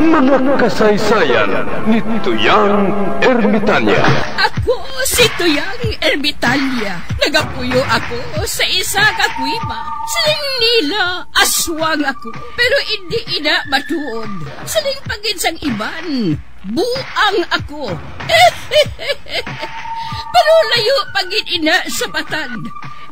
Mga kasaysayan ni Tuyang Ermitanya. Ako si Tuyang Ermitanya. Nagapuyo ako sa isa ka kuiba. Siling nila, aswang ako. Pero hindi ina matuod. Siling pagin sang iban, buang ako. Pero layo pagin ina sa batad.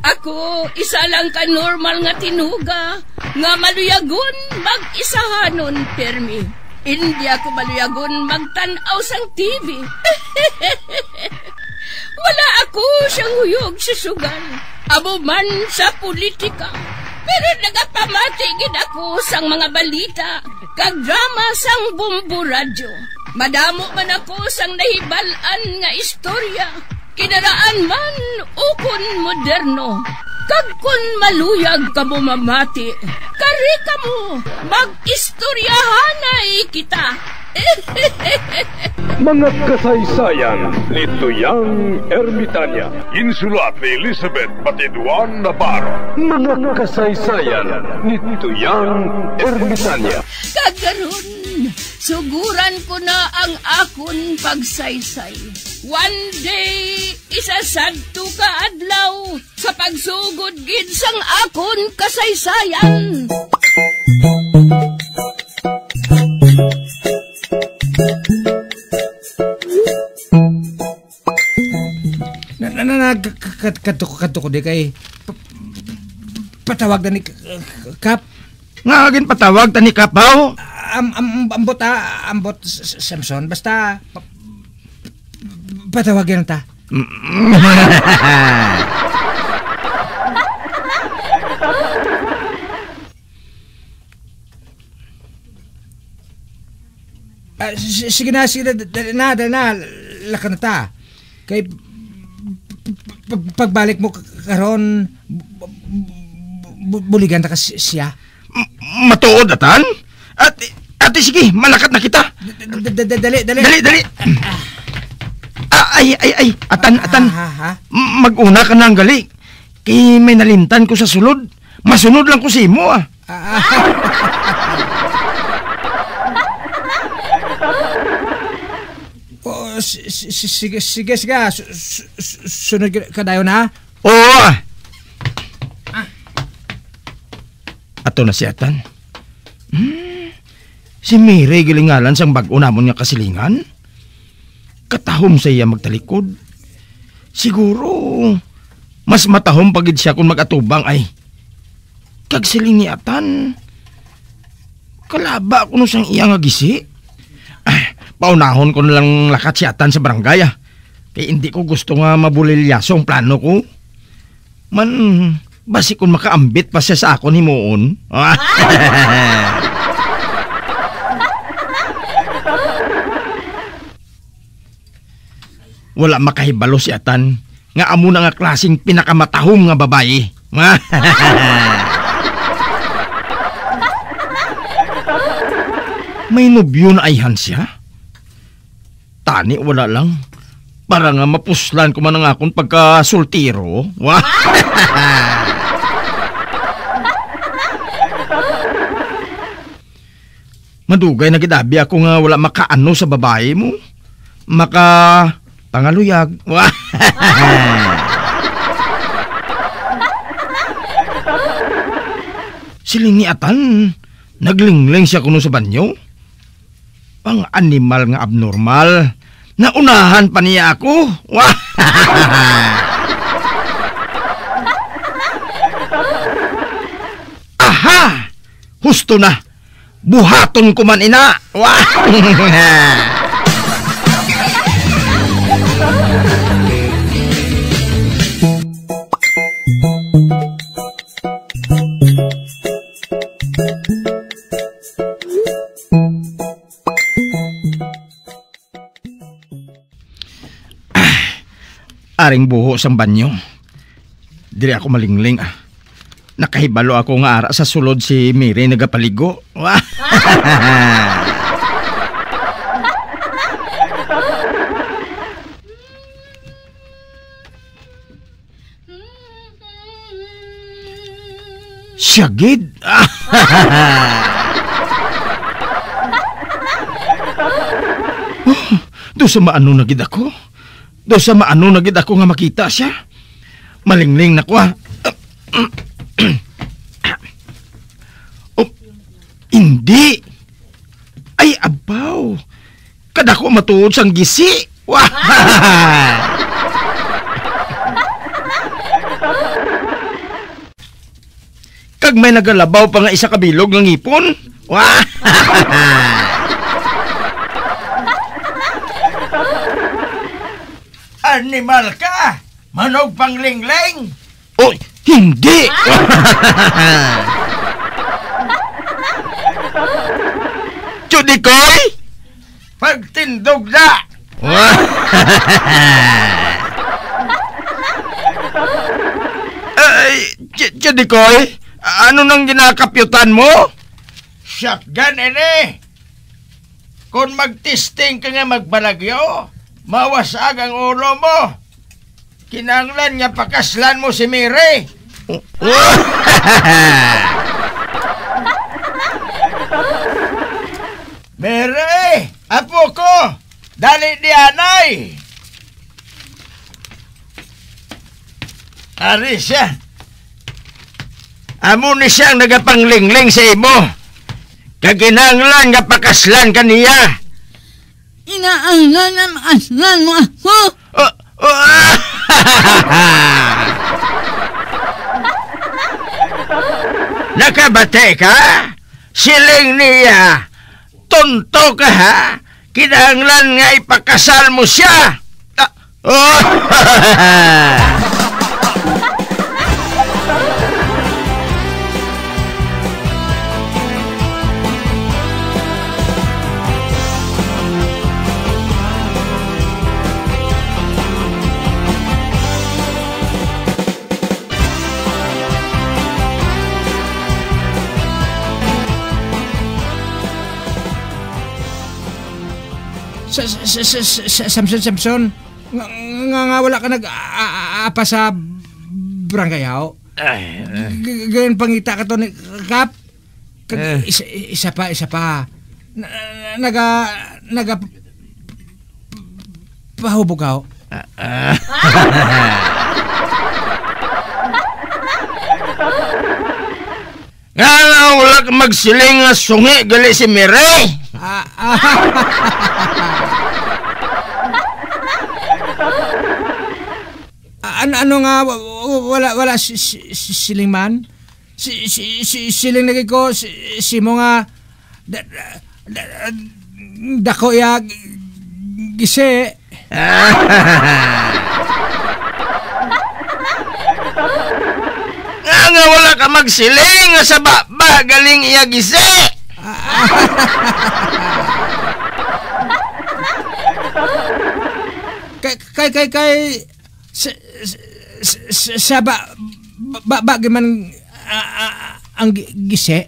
Ako, isa lang ka normal nga tinuga, nga maluyagon mag-isahanon, permi. Hindi ako maluyagon magtanaw sang TV. Wala ako siyang huyog sa sugal, abo man sa politika. Pero nagapamatagin ako sang mga balita, kag drama sang Bumbu Radyo. Madamo man ako sang nahibalan nga istorya, kinaraan man ukon moderno. Kag kun maluyag ka mo mamati, kari ka mo, mag-istoryahanay kita. Mga kasaysayan ni Tuyang Ermitanya. Insulat ni Elizabeth Batiduan Navarro. Mga kasaysayan ni Tuyang Ermitanya. Kagaron, suguran ko na ang akon pagsaysay. One day, isasadto ka adlaw sa pagsugod gid sang akon kasaysayan. Kato ko di kay patawag na ni Kap. Nga agin patawag ta ni Kapaw. Ambot Samson basta patawag yan ta. Sige na, dali na, laka na ta. Kay pagbalik mo karon buligan ta ka siya. Matuod atan? Ate sige, malakat na kita. Dali. Ay, atan. Mag-una ka na ang gali. Kay may nalimtan ko sa sulod. Masunod lang ko si imo ah. Sige. Sunod ka dayo na? Oo. Ato na si Atan. Si Mire gilingalan sang bag-o namon nga kasilingan. Katahom sa iya magtalikod. Siguro mas matahom pagid siya kung mag-atubang ay. Kagsiling ni Atan. Kalaba ko no sang iya nga gisi. Paunahon ko na lang lakat si Atan sa barangay ah. Kaya hindi ko gusto nga mabulilyaso ang plano ko. Basi kung makaambit pa siya sa ako ni Moon. Wala makahibalo si Atan. Nga amo na nga klaseng pinakamatahom nga babae. May nobyo na ayhan siya? Tani wala lang. Para nga mapuslan ko man ang akong pagka-sultiro. Madugay na gidabi ako nga wala makaano sa babae mo. Pangaluyag. Siling ni Atan, naglingling siya kuno sa banyo. Pang animal nga abnormal. Naunahan pa niya ako. Aha! Husto na. Buhaton ko man ina. Aring buho sa banyo. Dili ako malingling ah. Nakahibalo ako nga ara sa sulod si Mire nagapaligo. Syagid. Do sa maano na gid ako. Do sa maano na gid ako nga makita siya. Malingling na ko ha. Oh, hindi. Ay, abaw. Kadako matuod sang gisi. Wah! Kag may nagalabaw pa nga isa kabilog ng ipon. Wah! Animal ka! Manog panglingling! Oy, hindi! Chudikoy! Pagtindog na! Ay, Chudikoy, ano nang ginakapyutan mo? Shotgun, ene! Kung magtisting ka nga magbalagyo, mawasag ang ulo mo. Kinanglan nga pakaslan mo si Mire. Mire, apo ko, dali di anay. Ari siya. Amo ni siyang nagapanglingling sa imo. Kaginanglan nga pakaslan kaniya. Inaanglan na makaslan mo ako. Nakabate ka? Siling niya. Tonto ka ha? Kinahanglan nga ipakasal mo siya. Samson, nga wala ka nag-apa sa barangay ho? Ganyan pangita ka to ni Kap? Isa pa. Naga pahubog ho? Nga wala ka magsiling nga sungi gali si Mire. Ano nga wala siling man? Siling nagay ko si mo nga dako ya gisi. Nga wala ka magsiling nga sa baba galing iya gisi. Kay sa man ang gisi.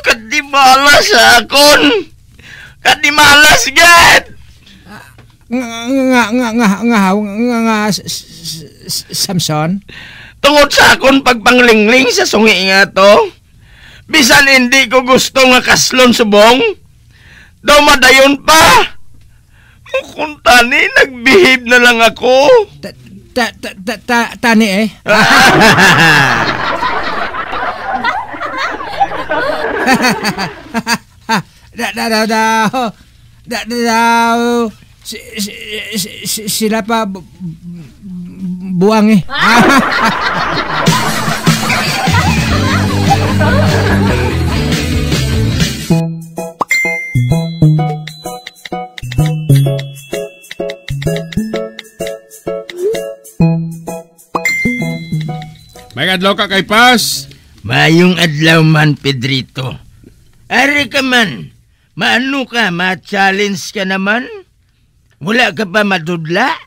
Kadimalas akon. Kadimalas gad. Nga Samson. Tungod sa akon pagpanglingling sa sungi nga to. Bisan hindi ko gusto nga kaslon subong. Daw madayon pa. Kung tani, nagbihib na lang ako. Tani eh. Sila pa buang eh. May adlaw ka kay Pas. Mayong adlaw man, Pedrito. Ari ka man. Maano ka? Ma-challenge ka naman? Wala ka pa madudla?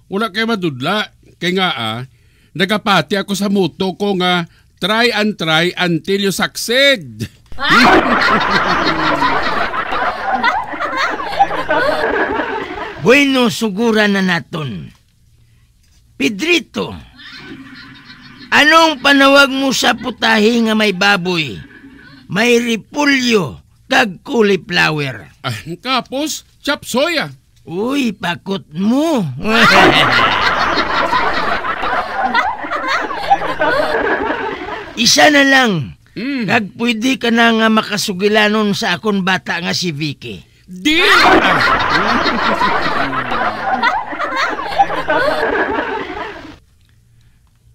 Wala kayo madudla. Kaya nga nagapati ako sa moto ko nga try until you succeed. Bueno, sugura na naton. Pedrito, Anong panawag mo sa putahe nga may baboy? May repulyo kag cauliflower. Kapos, chop soya. Uy, pakot mo. Isa na lang. Kag pwede ka na nga makasugilanon sa akon bata nga si Vicky. Di!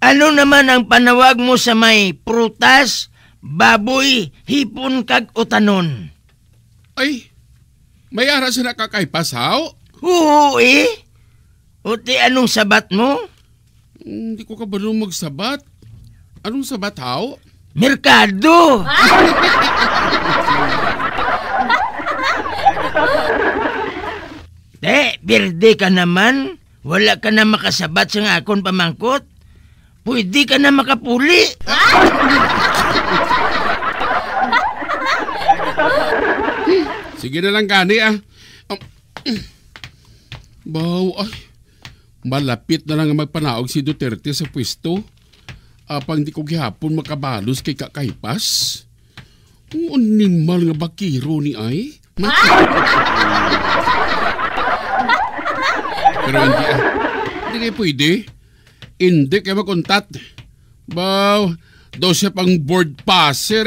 Ano naman ang panawag mo sa may prutas, baboy, hipon kag utanon? Ay, may ara sa nakakaipasaw? Oo Uti anong sabat mo? Hindi ko kabalong magsabat. Anong sabat, haw? Merkado! Berde ka naman. Wala ka na makasabat sa akon pamangkot. Pwede ka na makapuli. Sige na lang gani Baw, malapit na lang magpanaog si Duterte sa pwesto. Apang di ko gihapon makabalos kay kakaipas. Animal nga bakiro ni ay. Pero hindi pwede. Hindi kayo makontat. Baw, daw siya pang board passer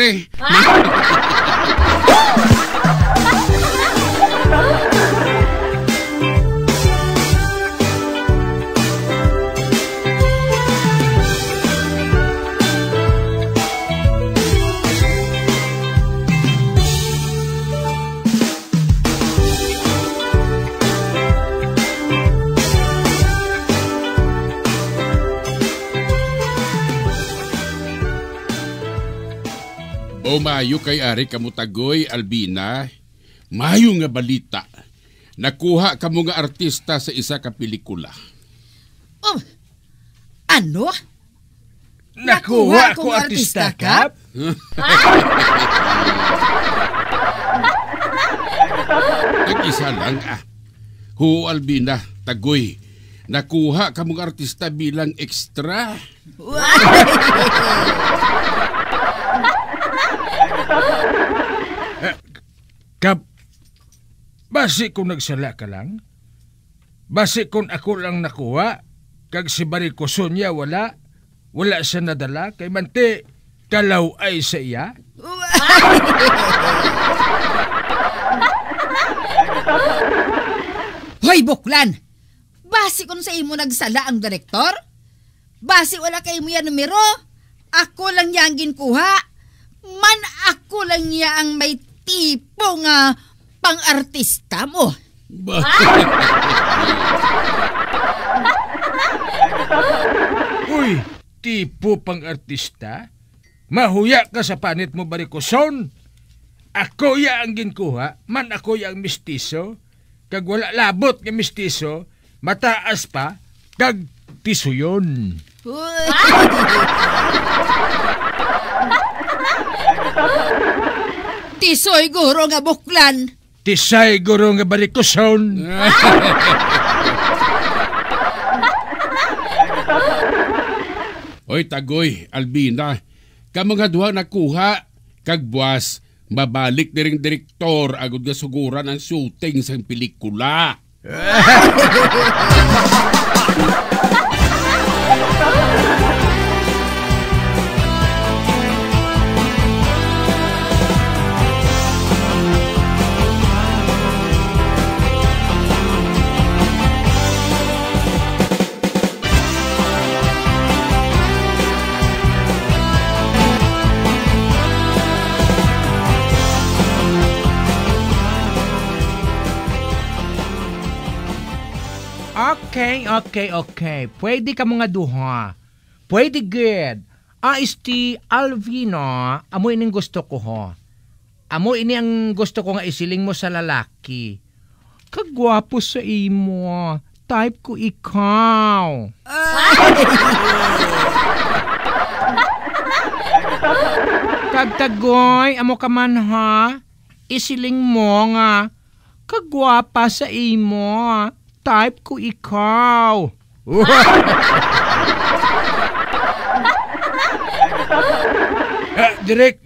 Mayo kay Ari Kamutagoy, Albina. Mayo nga balita. Nakuha ka mo nga artista sa isa ka pelikula. Oh, ano? Nakuha ko artista, Kap? Nag-isa lang Ho, Albina, Tagoy. Nakuha ka mong artista bilang extra. Kap, basi kung nagsala ka lang? Basi kung ako lang nakuha? Kag si Bariko Sonia wala siya nadala? Kay Mante, kalaw ay sa iya? Hoy, Buklan! Basi kung sa imo nagsala ang direktor? Basi wala kay mo yan numero? Ako lang niya ang ginkuha? Man ako lang niya ang may tipo nga pang-artista mo. Uy, tipo pang-artista? Mahuya ka sa panit mo, Barikoson? Ako ya ang ginkuha, man ako ya ang mistiso. Kag wala labot nga mistiso, mataas pa, kag tiso yun. Tisoy guro nga Buklan. Tisay guro nga Barikoson. Oy, Tagoy, Albina. Kamo nga duha nakuha, kag buwas, mabalik ni ring direktor agud nga suguran ang shooting sang pelikula. Okay. Pwede ka mga duha. Pwede good. Isti Alvino, amo ining gusto ko ho. Amo ini ang gusto ko nga isiling mo sa lalaki. Kagwapo sa imo. Type ko ikaw. Kagtagoy, amo ka man ha. Isiling mo nga. Kagwapa sa imo. Type ko ikaw. Direk,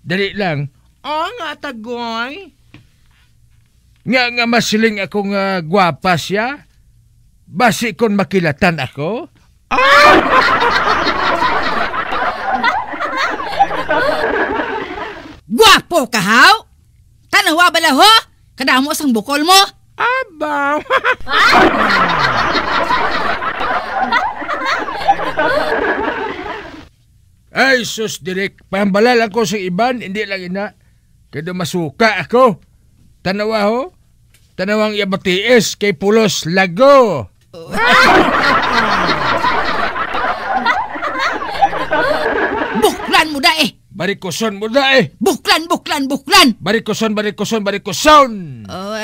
dali lang. Nga tagoy. Nga masiling ako nga gwapa siya. Basi kon makilatan ako. Gwapo ka, haw? Tanawa bala ho? Kadamo sang bukol mo? Aba. Ay, sus, direk. Pahambalal ako sa iban, hindi lang ina. Kaya masuka ako. Tanawa ho? Tanawang yabatiis kay Pulos Lago. Buklan mo da eh! Barikoson mo da eh. Buklan! Barikoson. Oh,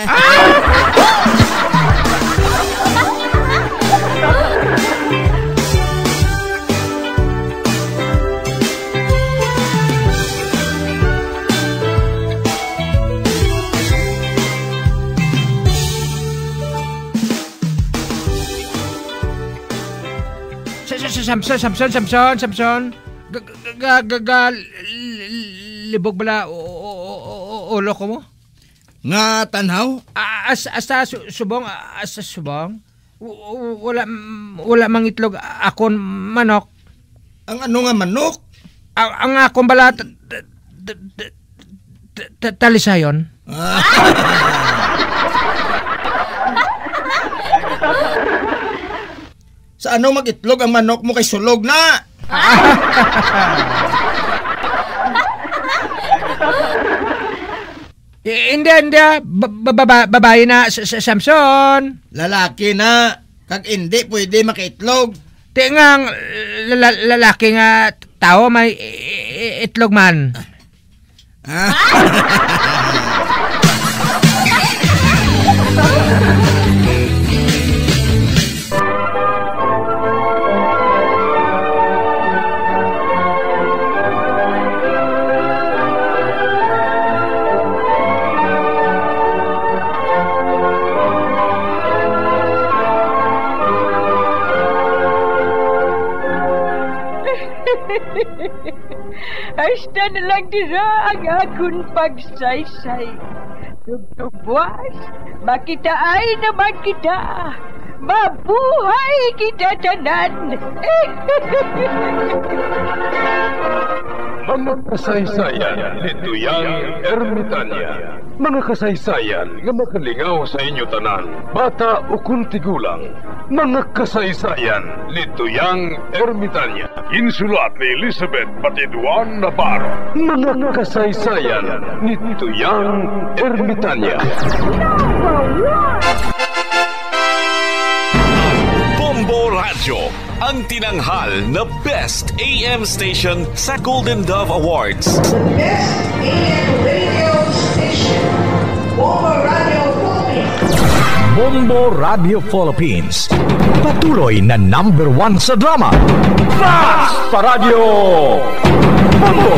Samson. Libog bala ulo ko mo? Nga tanaw? Asa subong? Wala mang itlog akon manok. Ang ano nga manok? Ang akong bala talisayon. Sa ano mag-itlog ang manok mo kay sulog na? Hindi. Babae na, Samson. Lalaki na. Kag hindi pwede makaitlog. Tingang lalaki nga tao may itlog man. Hasta na lang dira ang akong pagsaysay. Tugtugwas, makitaan naman kita. Mabuhay kita tanan. Mga kasaysayan ni Tuyang Ermitanya. Mga kasaysayan nga makalingaw sa inyo tanan, bata o kuntigulang. Mga kasaysayan ni Tuyang Ermitanya. Insulat ni Elizabeth Batiduan Navarro. Mga kasaysayan ni Tuyang Ermitanya. Bombo Radio, ang tinanghal na Best AM Station sa Golden Dove Awards. Best AM radio station, Bombo Radio Philippines. Bombo Radio Philippines, patuloy na #1 sa drama. Fast pa Radio! Bombo!